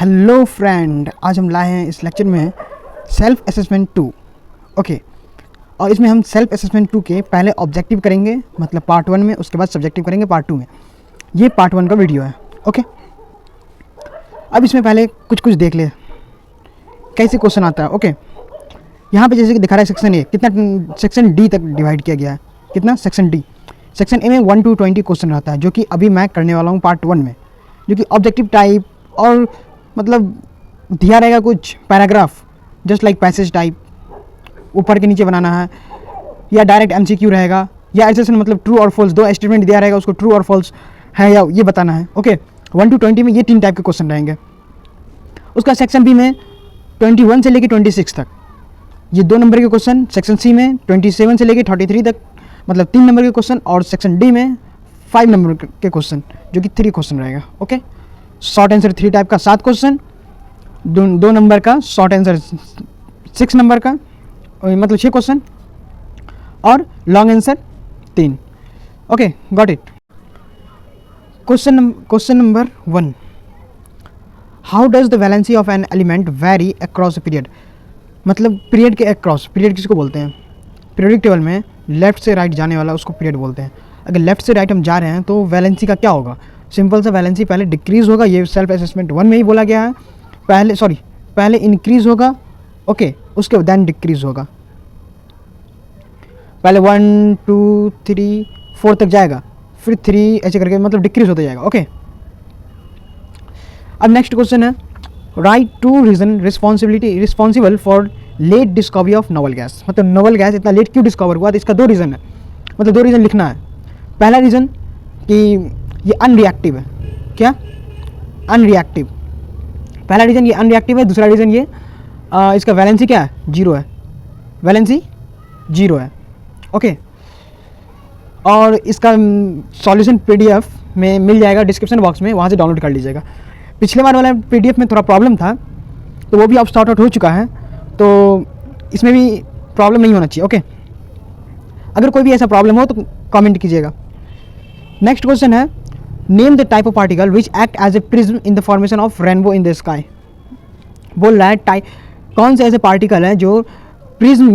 Hello friend, आज हम लाए हैं इस लेक्चर में सेल्फ असेसमेंट 2। ओके, और इसमें हम सेल्फ असेसमेंट 2 के पहले ऑब्जेक्टिव करेंगे, मतलब पार्ट 1 में, उसके बाद सब्जेक्टिव करेंगे पार्ट 2 में। ये पार्ट 1 का वीडियो है। ओके, अब इसमें पहले कुछ देख ले कैसे क्वेश्चन आता है। ओके, यहाँ पे जैसे कि दिखा रहा है सेक्शन ए, कितना सेक्शन डी तक डिवाइड किया गया है। कितना सेक्शन डी, सेक्शन ए में 1 to 20 क्वेश्चन रहता है, जो कि अभी मैं करने वाला हूँ पार्ट 1 में, जो कि ऑब्जेक्टिव टाइप और मतलब दिया रहेगा कुछ paragraph, just like passage type, ऊपर के नीचे बनाना है, या डायरेक्ट एमसीक्यू रहेगा, या एसेशन मतलब ट्रू और फॉल्स, दो स्टेटमेंट दिया रहेगा, उसको ट्रू और फॉल्स है या ये बताना है। ओके, 1 to 20 में ये 3 टाइप के क्वेश्चन रहेंगे। उसका सेक्शन बी में 21 से लेकर 26 तक ये 2 नंबर के क्वेश्चन, सेक्शन सी में 27 से लेकर 33 तक मतलब 3 नंबर के क्वेश्चन, और सेक्शन डी में 5 नंबर के क्वेश्चन, जो कि 3 क्वेश्चन रहेगा। ओके, शॉर्ट आंसर 3 टाइप का 7 क्वेश्चन, 2 नंबर का शॉर्ट आंसर 6 नंबर का मतलब 6 क्वेश्चन, और long answer 3। Okay, got it. Question number 1, how does the valency of an element vary across period. मतलब पीरियड के अक्रॉस, पीरियड किसको बोलते हैं? पीरियडिक टेबल में लेफ्ट से राइट जाने वाला उसको पीरियड बोलते हैं। अगर लेफ्ट से राइट हम जा रहे हैं तो वैलेंसी का क्या होगा? सिंपल सा, वैलेंसी पहले डिक्रीज़ होगा, ये सेल्फ असेसमेंट 1 में ही बोला गया है। पहले इंक्रीज़ होगा, ओके, उसके बाद देन डिक्रीज़ होगा। पहले 1 2 3 4 तक जाएगा, फिर 3 ऐसे करके मतलब डिक्रीज़ होता जाएगा। ओके, अब नेक्स्ट क्वेश्चन है, write 2 reason responsible for late discovery of noble gas. मतलब नोवल गैस इतना लेट क्यों डिस्कवर हुआ? तो इसका 2 रीज़न है, मतलब 2 रीज़न लिखना है। पहला रीज़न कि ये अनरिएक्टिव है। क्या? अनरिएक्टिव। पहला रीज़न ये अनरिएक्टिव है, दूसरा रीज़न ये इसका वैलेंसी क्या है? 0 है, वैलेंसी 0 है। ओके, और इसका सॉल्यूशन पीडीएफ में मिल जाएगा डिस्क्रिप्शन बॉक्स में, वहाँ से डाउनलोड कर लीजिएगा। पिछले बार वाला पीडीएफ में थोड़ा प्रॉब्लम था, तो वो भी अब सॉर्ट आउट हो चुका है, तो इसमें भी प्रॉब्लम नहीं होना चाहिए। ओके, अगर कोई भी ऐसा प्रॉब्लम हो तो कमेंट कीजिएगा। नेक्स्ट क्वेश्चन है, name the type of particle which act as a prism in the formation of rainbow in the sky. बोल रहा है कौन से ऐसे पार्टिकल हैं जो प्रिज्म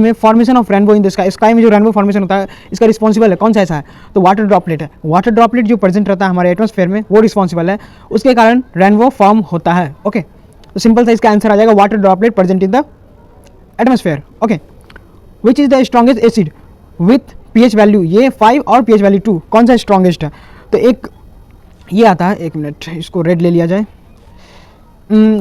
में formation of rainbow in the sky, sky में जो रेनबो फॉर्मेशन होता है, इसका रिस्पॉन्सिबल है। कौन सा ऐसा है? तो वाटर ड्रॉपलेट है। वाटर ड्रॉपलेट जो प्रेजेंट रहता है हमारे एटमॉस्फेयर में, वो रिस्पॉन्सिबल है, उसके कारण रेनबो फॉर्म होता है। ओके, तो सिंपल सा इसका आंसर आ जाएगा, water droplet present in the atmosphere. Okay, which is the strongest acid with pH value, ये 5 और pH वैल्यू 2, कौन सा स्ट्रॉन्गेस्ट है? तो एक ये आता है, 1 मिनट इसको रेड ले लिया जाए।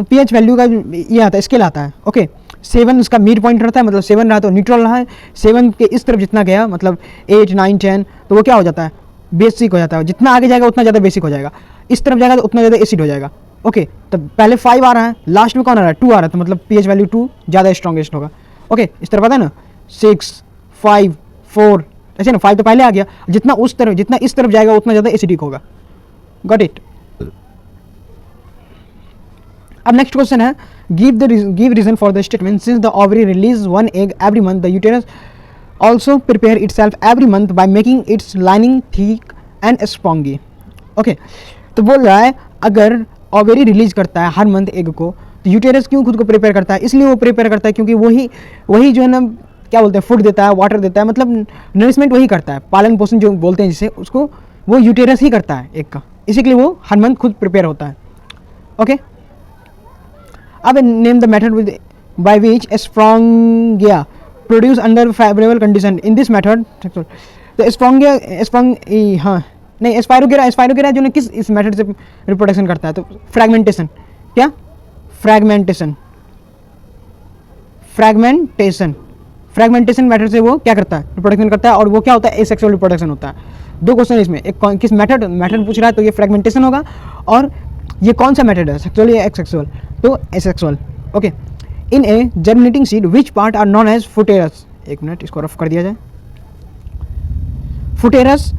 pH वैल्यू का ये आता है, स्केल आता है। ओके, 7 उसका मिड पॉइंट रहता है, मतलब 7 रहा तो न्यूट्रल रहा है, 7 के इस तरफ जितना गया मतलब 8 9 10, तो वो क्या हो जाता है? बेसिक हो जाता है। जितना आगे जाएगा उतना ज़्यादा बेसिक हो जाएगा, इस तरफ जाएगा तो उतना ज़्यादा एसिड हो जाएगा। ओके, तो पहले 5 आ रहा है, लास्ट में कौन आ रहा है? 2 आ रहा है, तो मतलब pH वैल्यू 2 ज़्यादा स्ट्रॉन्गेस्ट होगा। ओके, इस तरफ आता है ना, 6 5 4 ऐसे ना, 5 तो पहले आ गया, जितना इस तरफ जाएगा उतना ज़्यादा एसिडिक होगा। Got it. अब नेक्स्ट क्वेश्चन है, give reason for the statement since the ovary release 1 egg every month the uterus also prepare itself every month by making its lining thick and spongy. Okay, तो बोल रहा है अगर ovary release करता है हर month egg को, तो uterus क्यों खुद को प्रिपेयर करता है? इसलिए वो प्रिपेयर करता है क्योंकि वही जो है ना, क्या बोलते हैं, फूड देता है, वाटर देता है, मतलब नरिशमेंट वही करता है, पालन पोषण जो बोलते हैं जिसे, उसको वो यूटेरस ही करता है एक का, इसी के लिए वो हर मंथ खुद प्रिपेयर होता है। ओके, अब name the method by which sporangia produce under favourable condition. In this method तो स्पाइरोगेरा जो ना किस इस मेथड से रिप्रोडक्शन करता है? तो फ्रैगमेंटेशन। क्या? फ्रैगमेंटेशन मेथड से वो क्या करता है? रिप्रोडक्शन करता है, और वो क्या होता है? एसेक्सुअल रिप्रोडक्शन होता है। 2 क्वेश्चन इसमें, एक किस मेथड पूछ रहा है, तो ये फ्रैगमेंटेशन होगा, और ये कौन सा मेथड है, सेक्सुअल या एक्सेक्सुअल? तो asexual. Okay, in a germinating seed which part are known as futures. 1 minute इसको रफ कर दिया जाए। फुटेरस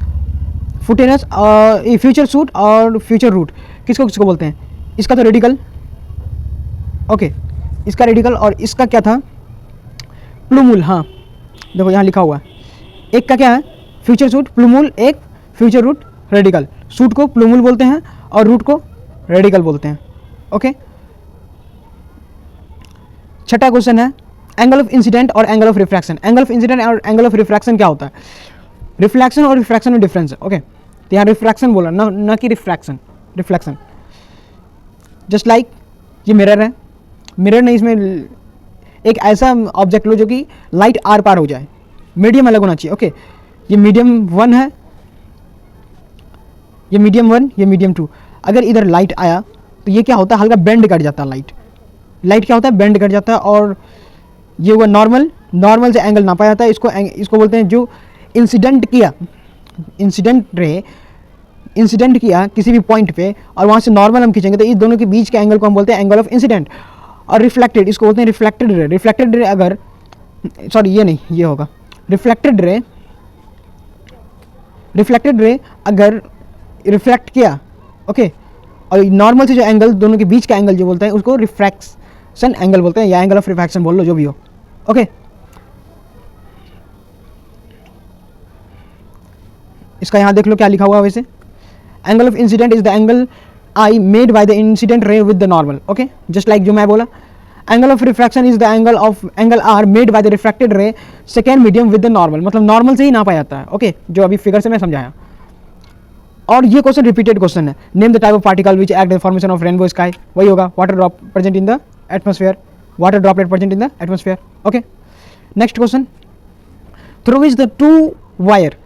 फ्यूचर शूट और फ्यूचर रूट किसको बोलते हैं? इसका तो रेडिकल। ओके, इसका रेडिकल, और इसका क्या था? प्लूमूल। हाँ, देखो यहाँ लिखा हुआ है, एक का क्या है? फ्यूचर शूट प्लूमूल, एक फ्यूचर रूट रेडिकल। शूट को प्लूमूल बोलते हैं और रूट को रेडिकल बोलते हैं। ओके। छठा क्वेश्चन है एंगल ऑफ इंसिडेंट और angle of refraction. Angle of incident और एंगल ऑफ रिफ्रैक्शन क्या होता है? रिफ्लेक्शन और रिफ्रैक्शन में डिफरेंस है। ओके, तो यहाँ रिफ्रैक्शन बोला ना कि रिफ्रैक्शन, रिफ्लेक्शन। जस्ट लाइक ये मिरर है, मिरर नहीं, इसमें एक ऐसा ऑब्जेक्ट लो जो कि लाइट आर पार हो जाए, मीडियम अलग होना चाहिए। ओके, ये मीडियम 1 है, ये मीडियम 1, ये मीडियम 2। अगर इधर लाइट आया तो ये क्या होता है, हल्का बेंड कर जाता है लाइट क्या होता है, बेंड कर जाता है। और ये हुआ नॉर्मल से एंगल नापा जाता है। इसको बोलते हैं जो इंसिडेंट किया किसी भी पॉइंट पे और वहाँ से नॉर्मल हम खींचेंगे तो इस दोनों के बीच के एंगल को हम बोलते हैं एंगल ऑफ इंसिडेंट। और रिफ्लेक्टेड, इसको बोलते हैं रिफ्लेक्टेड रे। रिफ्लेक्टेड रे अगर, सॉरी ये नहीं, ये होगा रिफ्लेक्टेड रे अगर रिफ्लेक्ट किया, ओके, और नॉर्मल से जो एंगल, दोनों के बीच का एंगल जो बोलते हैं उसको रिफ्रैक्शन एंगल बोलते हैं, या एंगल ऑफ रिफ्रैक्शन बोल लो, जो भी हो। ओके, इसका यहाँ देख लो क्या लिखा हुआ है वैसे। Angle of incidence is the angle i made by the incident ray with the normal. Okay, just like जो मैं बोला। Angle of refraction is the angle r made by the refracted ray second medium with the normal, मतलब normal से ही नापा जाता है। Okay, जो अभी फिगर से मैं समझाया। और ये क्वेश्चन रिपीटेड क्वेश्चन है। Name the type of particle which act the formation of rainbow sky. वही होगा, water drop present in the atmosphere, water droplet present in the atmosphere. Okay, next question, through which the two wire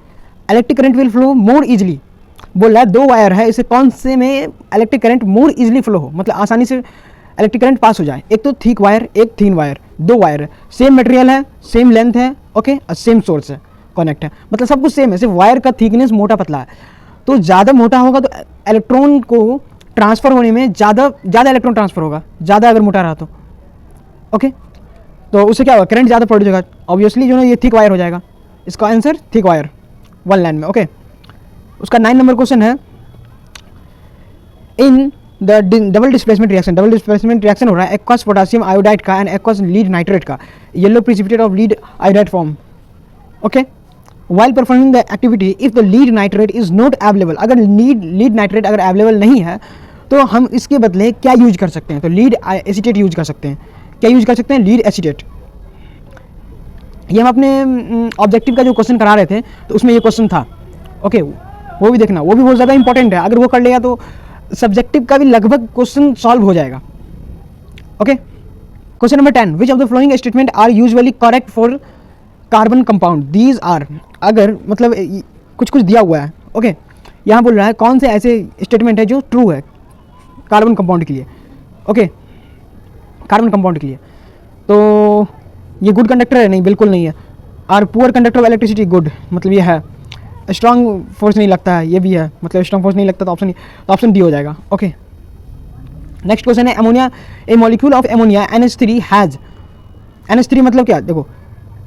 electric current will flow more easily. बोल रहा है 2 wire है, इसे कौन से में इलेक्ट्रिक करंट मोर इजिली फ्लो हो, मतलब आसानी से इलेक्ट्रिक करंट पास हो जाए। एक तो थिक वायर, एक थिन वायर, 2 वायर है, सेम मटेरियल है, सेम लेंथ है, ओके, और सेम सोर्स है, कनेक्ट है, मतलब सब कुछ सेम है, सिर्फ वायर का थिकनेस मोटा पतला है। तो ज़्यादा मोटा होगा तो इलेक्ट्रॉन को ट्रांसफ़र होने में ज़्यादा इलेक्ट्रॉन ट्रांसफ़र होगा, ज़्यादा अगर मोटा रहा तो। ओके, तो उससे क्या होगा, करंट ज़्यादा पड़ जाएगा, ऑब्वियसली जो है ये थिक वायर हो जाएगा। इसका आंसर थिक वायर, 1 लाइन में। ओके, उसका 9 नंबर क्वेश्चन है, in the double displacement reaction हो रहा है एक्वस पोटासियम आयोडाइड का एंड एक्वस लीड नाइट्रेट का, yellow precipitate of lead iodide form. Okay, while performing the activity if the lead nitrate is not available. अगर lead nitrate अगर available नहीं है तो हम इसके बदले क्या यूज कर सकते हैं, तो लीड एसीटेट यूज कर सकते हैं। क्या यूज कर सकते हैं, लीड एसीटेट। ये हम अपने ऑब्जेक्टिव का जो क्वेश्चन करा रहे थे तो उसमें ये क्वेश्चन था। ओके, वो भी देखना, वो भी बहुत ज़्यादा इंपॉर्टेंट है। अगर वो कर लिया तो सब्जेक्टिव का भी लगभग क्वेश्चन सॉल्व हो जाएगा। Okay, question number 10, which of the following statement are usually correct for carbon compound. These are, अगर मतलब कुछ दिया हुआ है। ओके, यहाँ बोल रहा है कौन से ऐसे स्टेटमेंट है जो ट्रू है कार्बन कंपाउंड के लिए। ओके, कार्बन कंपाउंड के लिए तो ये गुड कंडक्टर है, नहीं बिल्कुल नहीं है। और poor conductor of electricity, good, मतलब ये है। स्ट्रॉन्ग फोर्स नहीं लगता है, ये भी है, मतलब स्ट्रॉन्ग फोर्स नहीं लगता तो ऑप्शन डी हो जाएगा। ओके, नेक्स्ट क्वेश्चन है, ammonia, A molecule of ammonia NH3 has, NH3 मतलब क्या, देखो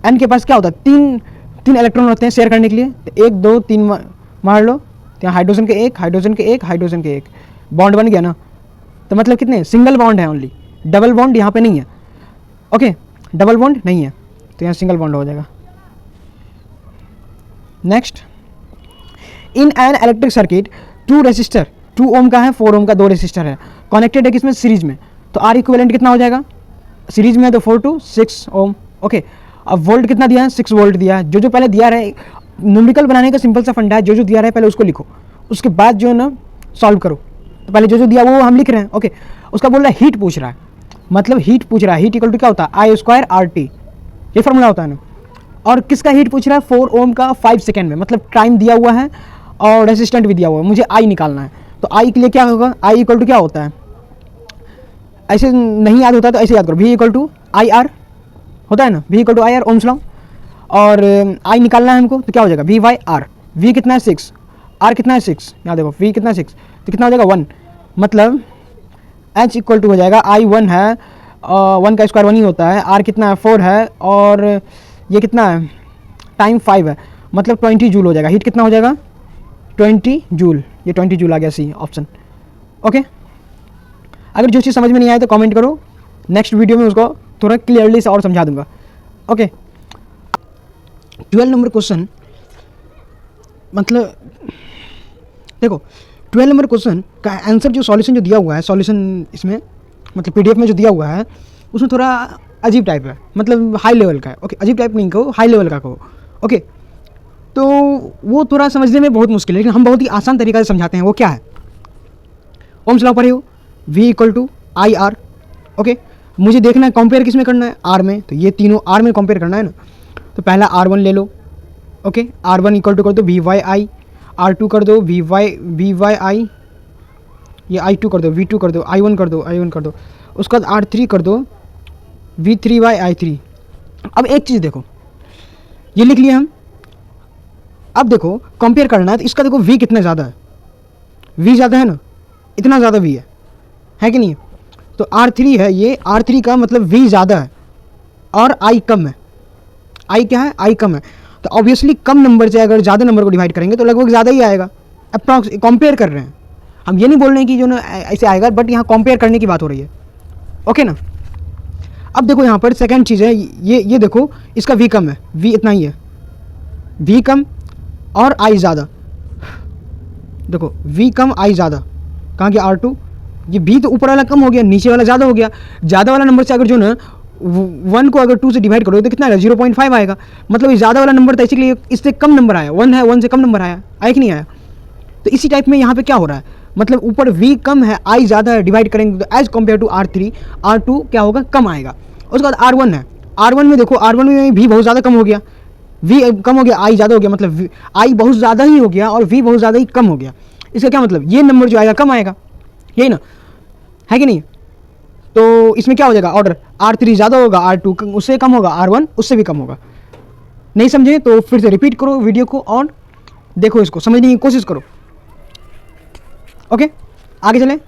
N के पास क्या होता है, तीन इलेक्ट्रॉन होते हैं शेयर करने के लिए, तो 1 2 3 मार लो, तो यहाँ हाइड्रोजन के एक, हाइड्रोजन के एक बॉन्ड बन गया ना, तो मतलब कितने, सिंगल बॉन्ड है ओनली, डबल बॉन्ड यहाँ पे नहीं है। ओके, डबल बॉन्ड नहीं है तो यहाँ सिंगल बॉन्ड हो जाएगा। Next, in an electric circuit 2 resistor, 2 ओम का है, 4 ओम का 2 रेसिस्टर है, कनेक्टेड है किसमें, सीरीज में, तो आर इक्विवेलेंट कितना हो जाएगा, सीरीज में है तो 4 to 6 ओम। ओके, अब वोल्ट कितना दिया है, 6 वोल्ट दिया है। जो पहले दिया है, न्यूमेरिकल बनाने का सिंपल सा फंडा है, जो दिया है पहले उसको लिखो, उसके बाद जो है ना सॉल्व करो। तो पहले जो दिया वो हम लिख रहे हैं। ओके, उसका बोल रहा है हीट पूछ रहा है, मतलब हीट पूछ रहा है, हीट इक्वल टू क्या होता है, I² RT, ये फॉर्मूला होता है ना। और किसका हीट पूछ रहा है, 4 ओम का 5 सेकेंड में, मतलब टाइम दिया हुआ है और रेसिस्टेंट भी दिया हुआ है, मुझे I निकालना है। तो I के लिए क्या होगा, I इक्वल टू क्या होता है, ऐसे नहीं याद होता तो ऐसे याद करो, V इक्वल टू IR होता है ना, V equal to IR, Ohm's law. और I निकालना है हमको तो क्या हो जाएगा, V/R, V कितना है 6, R कितना है 6, यहाँ देखो V कितना है 6, तो कितना हो जाएगा 1, मतलब H इक्वल टू हो जाएगा I 1 है, 1 का स्क्वायर 1 ही होता है, R कितना है 4 है, और ये कितना है, टाइम 5 है, मतलब 20 जूल हो जाएगा। हीट कितना हो जाएगा, 20 जूल, ये 20 जूल आ गया सी ऑप्शन। ओके, अगर जो चीज़ समझ में नहीं आए तो कमेंट करो, नेक्स्ट वीडियो में उसको थोड़ा क्लियरली से और समझा दूंगा। ओके, 12 नंबर क्वेश्चन, मतलब देखो 12 नंबर क्वेश्चन का आंसर जो सॉल्यूशन जो दिया हुआ है, सॉल्यूशन इसमें मतलब PDF में जो दिया हुआ है उसमें थोड़ा अजीब टाइप है, मतलब हाई लेवल का है। ओके, अजीब टाइप नहीं कहो, हाई लेवल का कहो। ओके, तो वो थोड़ा समझने में बहुत मुश्किल है, लेकिन हम बहुत ही आसान तरीका से समझाते हैं। वो क्या है, ओम्स लॉ पढ़े हो, V equal to I R. Okay, मुझे देखना है कंपेयर किस में करना है, R में, तो ये तीनों R में कंपेयर करना है ना, तो पहला R1 ले लो। ओके, R1 इक्वल टू कर दो VYI, R2 कर दो VYI, ये I2 कर दो, V2 कर दो, I1 कर दो, I1 कर दो, उसके बाद R3 कर दो V3Y I3। अब एक चीज़ देखो, ये लिख लिया हम। अब देखो कंपेयर करना है तो इसका देखो V कितना ज़्यादा है, V ज़्यादा है ना, इतना ज़्यादा V है कि नहीं? तो R3 है, ये R3 का मतलब V ज़्यादा है और I कम है। I क्या है, I कम है, तो ऑब्वियसली कम नंबर से अगर ज़्यादा नंबर को डिवाइड करेंगे तो लगभग ज़्यादा ही आएगा। अप्रॉक्स कंपेयर कर रहे हैं हम, ये नहीं बोल रहे हैं कि जो ना ऐसे आएगा, बट यहाँ कंपेयर करने की बात हो रही है। ओके ना। अब देखो यहाँ पर सेकंड चीज़ है, ये देखो इसका V कम है, V इतना ही है, V कम और I ज़्यादा। देखो V कम I ज़्यादा, कहाँ गया R2, ये V तो ऊपर वाला कम हो गया, नीचे वाला ज़्यादा हो गया। ज़्यादा वाला नंबर से अगर जो ना 1 को अगर 2 से डिवाइड करो तो कितना आएगा, 0.5 आएगा। मतलब ये ज़्यादा वाला नंबर था, इसीलिए इससे कम नंबर आया, 1 है, 1 से कम नंबर आया कि नहीं आया? तो इसी टाइप में यहाँ पे क्या हो रहा है, मतलब ऊपर V कम है, I ज़्यादा है, डिवाइड करेंगे तो as compare to R3, R2 क्या होगा, कम आएगा। उसके बाद R1 है, R1 में देखो, R1 में V बहुत ज़्यादा कम हो गया, V कम हो गया, I ज़्यादा हो गया, मतलब I बहुत ज़्यादा ही हो गया और V बहुत ज़्यादा ही कम हो गया। इसका क्या मतलब, ये नंबर जो आएगा कम आएगा, यही ना, है कि नहीं? तो इसमें क्या हो जाएगा ऑर्डर, R3 ज़्यादा होगा, R2 उससे कम होगा, R1 उससे भी कम होगा। नहीं समझे तो फिर से रिपीट करो वीडियो को और देखो, इसको समझने की कोशिश करो। ओके, आगे चलें।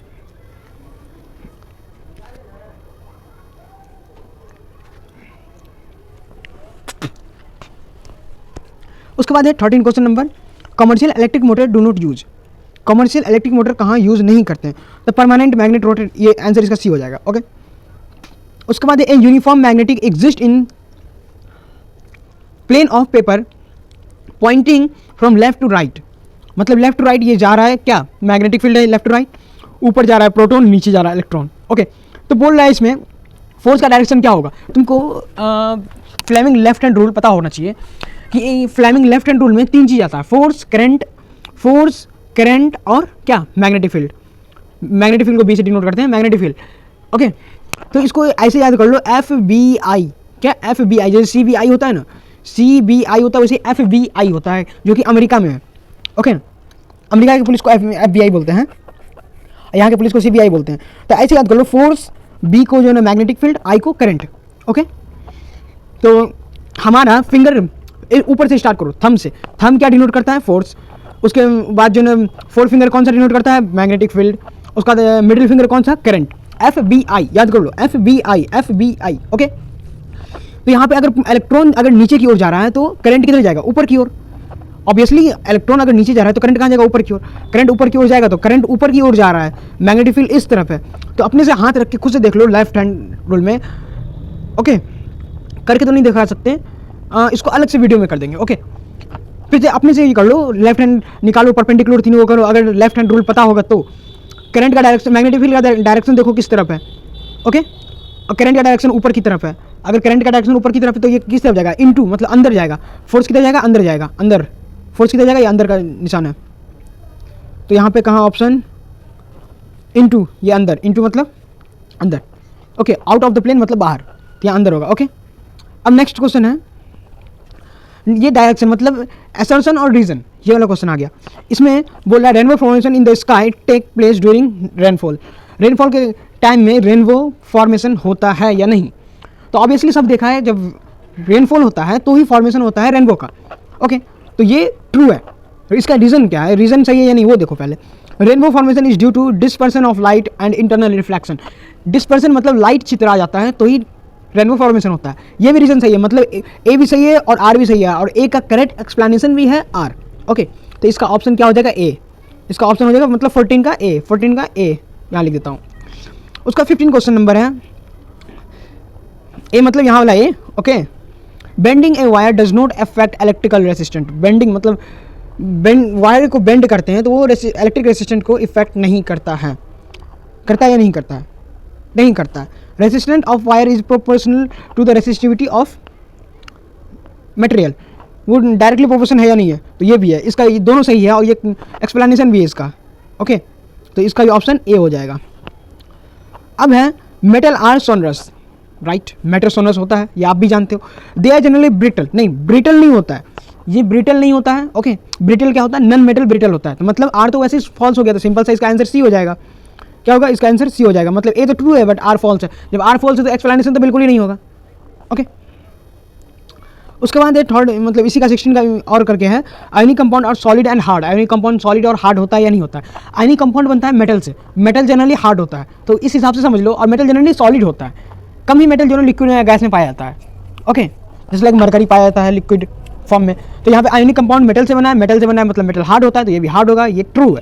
उसके बाद है 13 question number, commercial electric motor do not use. Commercial electric motor कहाँ यूज़ नहीं करते हैं, तो परमानेंट मैग्नेट रोटेट, ये आंसर इसका सी हो जाएगा। ओके, उसके बाद a uniform magnetic exist in plane of paper pointing from left to right. मतलब लेफ्ट टू राइट ये जा रहा है, क्या मैग्नेटिक फील्ड है, लेफ्ट टू राइट, ऊपर जा रहा है प्रोटॉन, नीचे जा रहा है इलेक्ट्रॉन। ओके, तो बोल रहा है इसमें फोर्स का डायरेक्शन क्या होगा। तुमको फ्लेमिंग लेफ्ट हैंड रूल पता होना चाहिए कि फ्लेमिंग लेफ्ट हैंड रूल में 3 चीज़ आता है, फोर्स करंट और क्या, मैग्नेटिक फील्ड। मैग्नेटिक फील्ड को बी से डिनोट करते हैं, मैग्नेटिक फील्ड। ओके, तो इसको ऐसे याद कर लो, FBI, क्या FBI, जैसे CBI होता है ना, CBI होता है वैसे FBI होता है, जो कि अमेरिका में है। ओके, अमेरिका की पुलिस को FBI बोलते हैं, यहाँ के पुलिस को CBI बोलते हैं। तो ऐसे याद कर लो, फोर्स B को जो है ना मैग्नेटिक फील्ड, I को करंट। ओके, तो हमारा फिंगर ऊपर से स्टार्ट करो, थंब से। थंब क्या डिनोट करता है, फोर्स। उसके बाद जो ना फोर फिंगर कौन सा डिनोट करता है, मैग्नेटिक फील्ड। उसका मिडिल फिंगर कौन सा, करंट। FBI याद कर लो, FBI। ओके, तो यहाँ पे अगर इलेक्ट्रॉन अगर नीचे की ओर जा रहा है तो करंट किधर जाएगा, ऊपर की ओर। ऑब्वियसली इलेक्ट्रॉन अगर नीचे जा रहा है तो करंट कहाँ जाएगा, ऊपर की ओर। करंट ऊपर की ओर जाएगा तो करंट ऊपर की ओर जा रहा है, मैग्नेटिक फील्ड इस तरफ है। तो अपने से हाथ रख के खुद से देख लो लेफ्ट हैंड रूल में। ओके, करके तो नहीं दिखा सकते, इसको अलग से वीडियो में कर देंगे। ओके, फिर से अपने से ही कर लो, लेफ्ट हैंड निकालो, परपेंडिकुलर तीनों को करो। अगर लेफ्ट हैंड रूल पता होगा तो करंट का डायरेक्शन, मैग्नेटिक फील्ड का डायरेक्शन देखो किस तरफ है। ओके, और करंट का डायरेक्शन ऊपर की तरफ है। अगर करंट का डायरेक्शन ऊपर की तरफ है तो ये किस तरफ जाएगा, इनटू, मतलब अंदर जाएगा। फोर्स किधर जाएगा, अंदर जाएगा, अंदर। फोर्स किधर जाएगा, ये अंदर का निशान है। तो यहाँ पे कहाँ ऑप्शन, इनटू, ये अंदर, इनटू मतलब अंदर। Okay, out of the plane मतलब बाहर, तो यहाँ अंदर होगा। ओके, अब नेक्स्ट क्वेश्चन है, ये डायरेक्शन मतलब असर्शन और रीजन, ये वाला क्वेश्चन आ गया। इसमें बोल रहा है rainbow formation in the sky take place during rainfall. Rainfall के टाइम में रेनबो फॉर्मेशन होता है या नहीं। तो ऑब्वियसली सब देखा है, जब रेनफॉल होता है तो ही फॉर्मेशन होता है रेनबो का। ओके, तो ये ट्रू है। इसका रीज़न क्या है, रीज़न सही है या नहीं वो देखो पहले। Rainbow formation is due to dispersion of light and internal reflection. Dispersion मतलब लाइट चित्रा जाता है तो ही रेनबो फॉर्मेशन होता है। ये भी रीज़न सही है, मतलब ए भी सही है और आर भी सही है, और ए का करेक्ट एक्सप्लेनेशन भी है आर। ओके, तो इसका ऑप्शन क्या हो जाएगा, ए। इसका ऑप्शन हो जाएगा मतलब 14 का ए, 14 का ए यहाँ लिख देता हूँ। उसका 15 क्वेश्चन नंबर है, ए मतलब यहाँ वाला A. Okay, bending a wire does not affect electrical resistant. Bending मतलब वायर को बेंड करते हैं तो वो इलेक्ट्रिक रेसिस्टेंट को इफेक्ट नहीं करता है। करता है या नहीं करता है, नहीं करता है। Resistant of wire is proportional to the resistivity of material, वो डायरेक्टली प्रोपोर्शन है या नहीं है, तो ये भी है, इसका ये दोनों सही है और ये एक्सप्लेनेशन भी है इसका। ओके, तो इसका भी ऑप्शन ए हो जाएगा। अब है metal are sonorous, right, metal sonorous होता है, ये आप भी जानते हो। दे आर जनरली ब्रिटल, नहीं ब्रिटल नहीं होता है, ये ब्रिटल नहीं होता है। ओके, ब्रिटल क्या होता है, नॉन मेटल ब्रिटल होता है। तो मतलब आर तो वैसे फॉल्स हो गया, तो सिंपल सा इसका आंसर सी हो जाएगा। क्या होगा, इसका आंसर सी हो जाएगा, मतलब ए तो ट्रू है बट आर फॉल्स है। जब आर फॉल्स है तो एक्सप्लेनेशन तो बिल्कुल ही नहीं होगा। ओके, उसके बाद थर्ड मतलब इसी का 16 का और करके है, आयनिक कंपाउंड और solid and hard. Ionic compound solid और हार्ड होता है या नहीं होता है? आयनिक कंपाउंड बनता है मेटल से, मेटल जनरली हार्ड होता है, तो इस हिसाब से समझ लो, और मेटल जनरली सॉलिड होता है, कम ही मेटल जो लिक्विड या गैस में पाया जाता है। ओके, जैसे लाइक मरकरी पाया जाता है लिक्विड फॉर्म में, तो यहाँ पे आयनिक कंपाउंड मेटल से बना है, मेटल से बना है मतलब मेटल हार्ड होता है, तो ये भी हार्ड होगा, ये ट्रू है।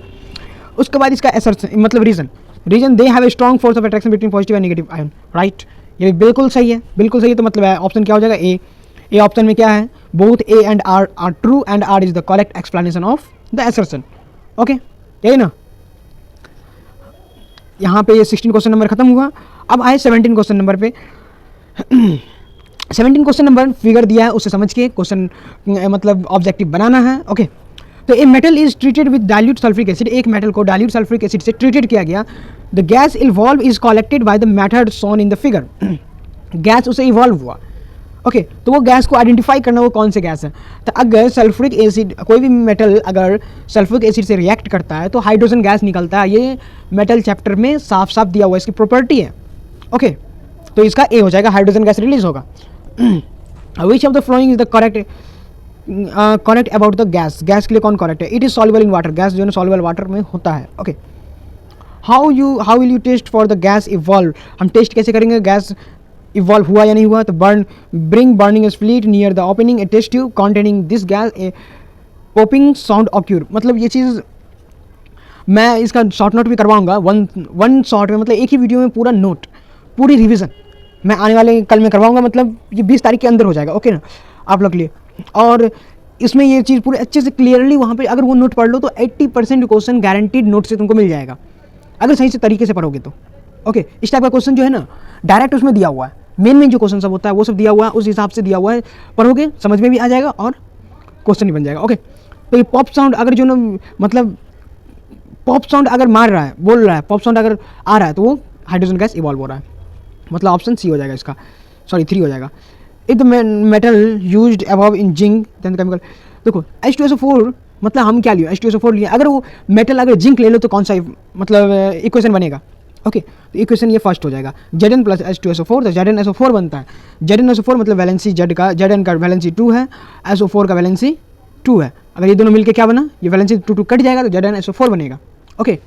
उसके बाद इसका असर्शन मतलब reason they have a strong force of attraction between positive and negative ion, right, ये भी बिल्कुल सही है, बिल्कुल सही है। तो मतलब ऑप्शन क्या हो जाएगा, ए ऑप्शन में क्या है, both A and R are true and R is the correct explanation of the assertion. Okay, यही ना, यहाँ पे ये 16 क्वेश्चन नंबर खत्म हुआ। अब आए 17 क्वेश्चन नंबर पे। 17 क्वेश्चन नंबर फिगर दिया है, उसे समझ के क्वेश्चन मतलब ऑब्जेक्टिव बनाना है। ओके, तो a metal is treated with dilute sulphuric acid, एक मेटल को डाइल्यूट सल्फ्यूरिक एसिड से ट्रीटेड किया गया। The gas evolve is collected by the method shown in the figure. Gas उसे इवॉल्व हुआ। ओके, तो वो गैस को आइडेंटिफाई करना वो कौन से गैस है। तो अगर सल्फ्यूरिक एसिड, कोई भी मेटल अगर सल्फ्यूरिक एसिड से रिएक्ट करता है तो हाइड्रोजन गैस निकलता है, ये मेटल चैप्टर में साफ साफ दिया हुआ है, इसकी प्रॉपर्टी है। ओके, तो इसका ए हो जाएगा, हाइड्रोजन गैस रिलीज होगा। Which of the following is the correct about the gas, gas के लिए कौन करेक्ट है? It is soluble in water, gas जो है सॉल्युबल वाटर में होता है। Okay, how will you test for the gas evolve, हम टेस्ट कैसे करेंगे गैस इवॉल्व हुआ या नहीं हुआ? तो bring burning splint near the opening a test tube containing this gas a popping sound occur. मतलब ये चीज़ मैं इसका शॉर्ट नोट भी करवाऊंगा, वन शॉर्ट में, मतलब एक ही वीडियो में पूरा नोट, पूरी रिवीजन मैं आने वाले कल में करवाऊंगा, मतलब ये 20 तारीख के अंदर हो जाएगा। ओके ना, आप लोग के लिए। और इसमें ये चीज़ पूरे अच्छे से क्लियरली वहाँ पे अगर वो नोट पढ़ लो तो 80% क्वेश्चन गारंटीड नोट से तुमको मिल जाएगा, अगर सही से तरीके से पढ़ोगे तो। ओके, इस टाइप का क्वेश्चन जो है ना डायरेक्ट उसमें दिया हुआ है, मेन जो क्वेश्चन सब होता है वो सब दिया हुआ है, उस हिसाब से दिया हुआ है, पढ़ोगे समझ में भी आ जाएगा और क्वेश्चन भी बन जाएगा। ओके, तो ये पॉप साउंड अगर जो ना मतलब पॉप साउंड अगर मार रहा है, बोल रहा है, पॉप साउंड अगर आ रहा है, तो वो हाइड्रोजन गैस इवॉल्व हो रहा है, मतलब ऑप्शन सी हो जाएगा इसका, सॉरी 3 हो जाएगा। If the metal used above in zinc then chemical, देखो H2SO4 मतलब हम क्या लिए, H2SO4 लिए, अगर वो मेटल अगर जिंक ले लो तो कौन सा मतलब इक्वेशन बनेगा? ओके, तो इक्वेशन ये फर्स्ट हो जाएगा, Zn प्लस H2SO4, तो ZnSO4 बनता है। ZnSO4 मतलब वैलेंसी Z का, Zn का वैलेंसी 2 है, SO4 का वैलेंसी 2 है। अगर ये दोनों मिलके क्या बना, ये वैलेंसी 2 कट जाएगा तो ZnSO4 बनेगा। ओके,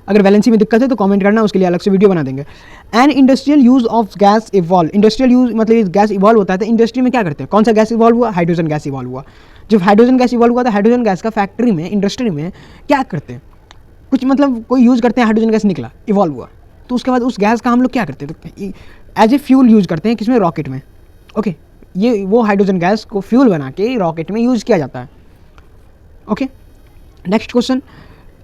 अगर वैलेंसी में दिक्कत है तो कमेंट करना, उसके लिए अलग से वीडियो बना देंगे। And industrial use of gas evolve, industrial use मतलब गैस इवॉल्व होता है तो इंडस्ट्री में क्या करते हैं, कौन सा गैस इवॉल्व हुआ? हाइड्रोजन गैस इवॉल्व हुआ। जब हाइड्रोजन गैस इवॉल्व हुआ तो हाइड्रोजन गैस का फैक्ट्री में, इंडस्ट्री में क्या करते हैं, कुछ मतलब कोई यूज़ करते हैं, हाइड्रोजन गैस निकला, इवॉल्व हुआ, तो उसके बाद उस गैस का हम लोग क्या करते हैं, तो एज ए फ्यूल यूज़ करते हैं, किसमें? रॉकेट में। ओके, ये वो हाइड्रोजन गैस को फ्यूल बना के रॉकेट में यूज़ किया जाता है। Okay, next question.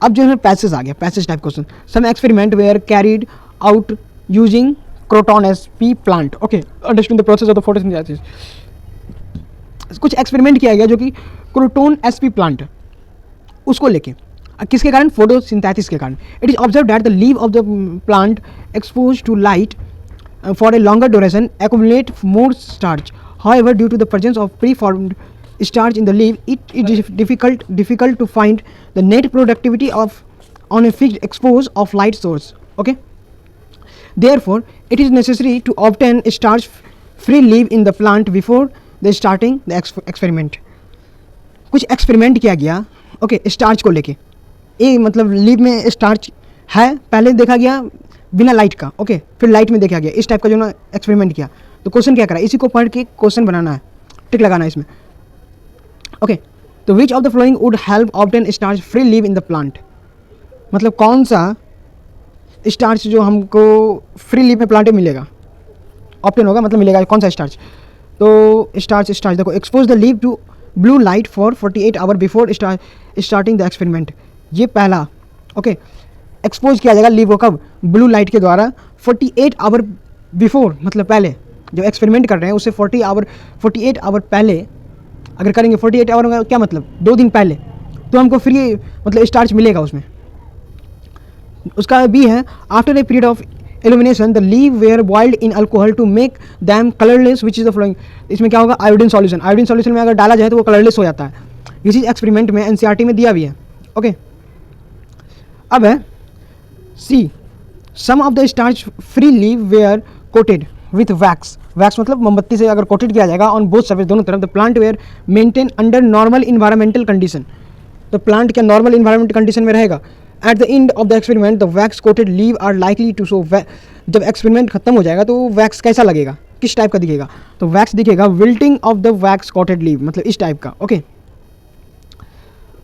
अब जो है पैसेज आ गया, passage type question. Some experiment were carried out using croton sp plant. Okay, understand the process of the photosynthesis. कुछ एक्सपेरिमेंट किया गया जो कि क्रोटॉन एसपी प्लांट, उसको लेके, किसके कारण? फोटोसिंथेसिस के कारण। It is observe that the leave of the plant expose to light for a longer duration accumulate more starch. However, due to the presence of preformed starch in the leaf, it is difficult to find the net productivity of on a fixed expose of light source. Okay, therefore it is necessary to obtain a starch free leaf in the plant before the starting the experiment. कुछ experiment किया गया, okay, starch को लेके। ए मतलब leave में starch है, पहले देखा गया बिना लाइट का, ओके, फिर लाइट में देखा गया, इस टाइप का जो ना एक्सपेरिमेंट किया। तो क्वेश्चन क्या करा, इसी को पढ़ के क्वेश्चन बनाना है, टिक लगाना है इसमें। ओके, तो विच of the flowing would help obtain starch free leave in the plant, मतलब कौन सा स्टार्च जो हमको फ्री लीव में प्लांट में मिलेगा, ऑप्टेन होगा मतलब मिलेगा, कौन सा स्टार्च? तो स्टार्च देखो, expose the leave to blue light for 48 hour before starting the experiment, ये पहला। ओके, एक्सपोज किया जाएगा लीव को कब, ब्लू लाइट के द्वारा 48 आवर बिफोर, मतलब पहले जब एक्सपेरिमेंट कर रहे हैं उससे 48 आवर पहले अगर करेंगे, 48 आवर का क्या मतलब 2 दिन पहले, तो हमको फ्री मतलब स्टार्च मिलेगा उसमें। उसका बी है after a period of illumination the leave were boiled in alcohol to make them colourless which is the following. इसमें क्या होगा, आयोडीन सॉल्यूशन, आयोडीन सॉल्यूशन में अगर डाला जाए तो वो कलरलेस हो जाता है। ये चीज़ एक्सपेरिमेंट में एनसीईआरटी में दिया भी है। ओके, अब है see some of the starch free leave were coated with wax, wax मतलब मोमबत्ती से अगर कोटेड किया जाएगा ऑन बोथ सर्फेस, दोनों तरफ, the plant were maintain under normal environmental condition, तो प्लांट क्या नॉर्मल इन्वायरमेंट कंडीशन में रहेगा। At the end of the experiment the wax coated leave are likely to show, जब एक्सपेरिमेंट खत्म हो जाएगा तो वैक्स कैसा लगेगा, किस टाइप का दिखेगा, तो वैक्स दिखेगा wilting of the wax coated leave, मतलब इस टाइप का। ओके,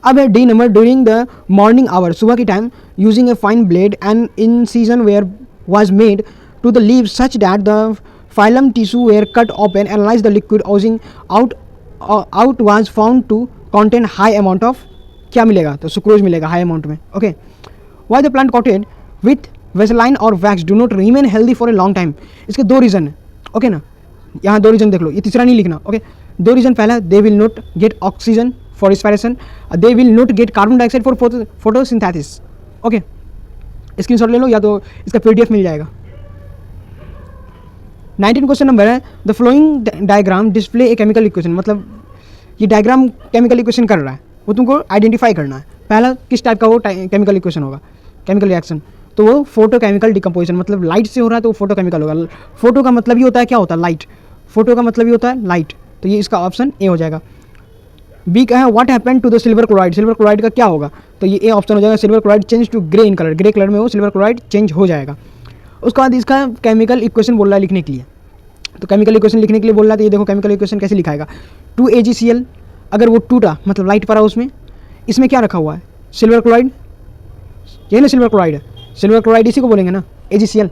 अब है D number, during the morning hour, सुबह की time, using a fine blade and incision were was made to the leave such that the phloem tissue were cut open, analyse the liquid oozing out was found to contain high amount of, क्या मिलेगा, तो sucrose मिलेगा high amount में। Okay, why the plant coated with वेसलाइन और wax do not remain healthy for a long time, इसके 2 reason है। Okay ना, यहाँ 2 रीज़न देख लो, ये तीसरा नहीं लिखना। ओके, 2 रीज़न, पहला they will not gate oxygen for respiration, they will not gate carbon dioxide for photosynthesis. Okay, screenshot ले लो या तो इसका PDF मिल जाएगा। 19 क्वेश्चन नंबर है the flowing diagram display a chemical equation, मतलब ये डायग्राम केमिकल इक्वेशन कर रहा है, वो तुमको आइडेंटिफाई करना है। पहला किस टाइप का वो केमिकल इक्वेशन होगा, केमिकल रिएक्शन, तो वो फोटो केमिकल डिकम्पोजिशन, मतलब लाइट से हो रहा है तो वो फोटो केमिकल होगा। फोटो का मतलब ही होता है क्या होता है, लाइट, फोटो का मतलब ही होता है लाइट, तो ये इसका ऑप्शन ए हो जाएगा। बी का है what happened to the silver chloride, silver chloride का क्या होगा, तो ये ए ऑप्शन हो जाएगा, silver chloride change to grey in colour, grey colour में वो सिल्वर क्लोराइड चेंज हो जाएगा। उसके बाद इसका केमिकल इक्वेशन बोल रहा है लिखने के लिए, तो केमिकल इक्वेशन लिखने के लिए बोल रहा है, तो ये देखो केमिकल इक्वेशन कैसे लिखाएगा, 2AgCl, अगर वो टूटा मतलब लाइट पड़ा उसमें, इसमें क्या रखा हुआ है, सिल्वर क्लोराइड, ये ना सिल्वर क्लोराइड है, सिल्वर क्लोराइड इसी को बोलेंगे ना AgCl,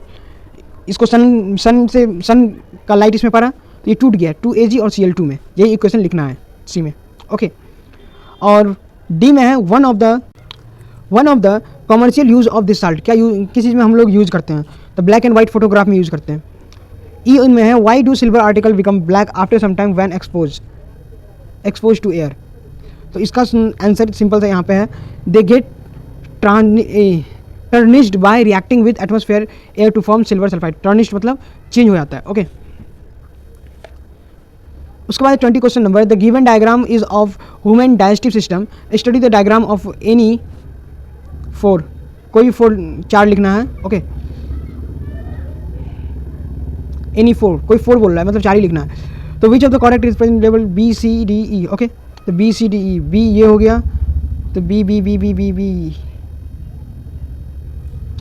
इसको सन का लाइट इसमें पड़ा तो ये टूट गया 2Ag और Cl2 में, यही इक्वेशन लिखना है सी में। ओके, और डी में है one of the commercial use of this salt, क्या किस चीज़ में हम लोग यूज़ करते हैं, तो ब्लैक एंड वाइट फोटोग्राफ में यूज़ करते हैं। ई इनमें है why do silver article become black after some time when expose to air, तो इसका आंसर सिंपल सा यहाँ पे है, they get tarnished by reacting with atmosphere air to form silver sulphide, tarnished मतलब चेंज हो जाता है। ओके, उसके बाद 20 question number, the given diagram is of human digestive system, study the diagram of any 4, कोई 4 लिखना है। ओके, एनी 4, कोई 4 बोल रहा है मतलब 4 ही लिखना है। तो विच of the correct is present level BCDE। Okay, तो BCDE, बी ये हो गया, तो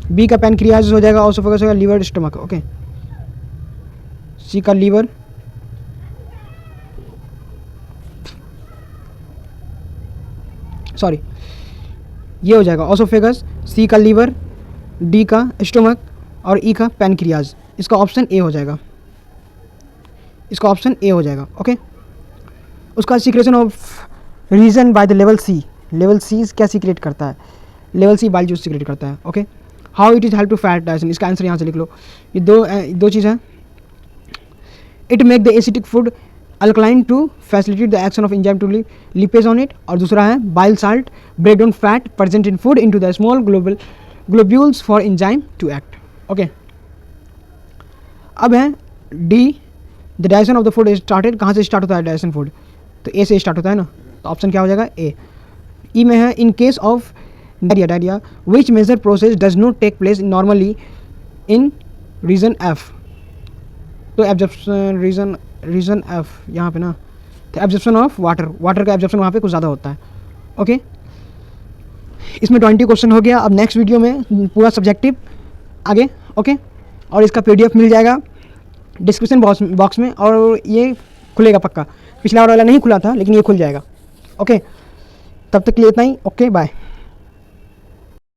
बी का पैनक्रियाज हो जाएगा, ऑसोफेगस होगा, लीवर स्टमक। ओके, सी का लीवर, सॉरी ये हो जाएगा ऑसोफेगस, सी का लीवर, डी का स्टमक और ई का पैनक्रियाज, इसका ऑप्शन ए हो जाएगा, इसका ऑप्शन ए हो जाएगा। ओके, उसका secretion of region by the लेवल सी, लेवल सी क्या सीक्रेट करता है, लेवल सी बाइल जूस सीक्रेट करता है। Okay, how it is help to fat digestion, इसका आंसर यहाँ से लिख लो, ये दो चीज़ है, it make the acidic food alkaline to facilitate the action of enzyme to lipase on it, और दूसरा है bile salt break down fat present in food into the small globules for enzyme to act. Okay, अब है D, the digestion of the food started, कहाँ से start होता है digestion food, तो ए से स्टार्ट होता है ना, तो ऑप्शन क्या हो जाएगा ए। ई में है in case of diarrhoea which major process does not take place normally in region F, तो एब्जॉर्प्शन रीजन एफ यहाँ पे ना, तो एब्जॉर्प्शन ऑफ वाटर का एब्जॉर्प्शन वहाँ पे कुछ ज़्यादा होता है। ओके, इसमें 20 क्वेश्चन हो गया। अब नेक्स्ट वीडियो में पूरा सब्जेक्टिव आगे। ओके, और इसका PDF मिल जाएगा डिस्क्रिप्शन बॉक्स में, और ये खुलेगा पक्का, पिछला वाला नहीं खुला था लेकिन ये खुल जाएगा। ओके, तब तक के लिए इतना ही। Okay, bye.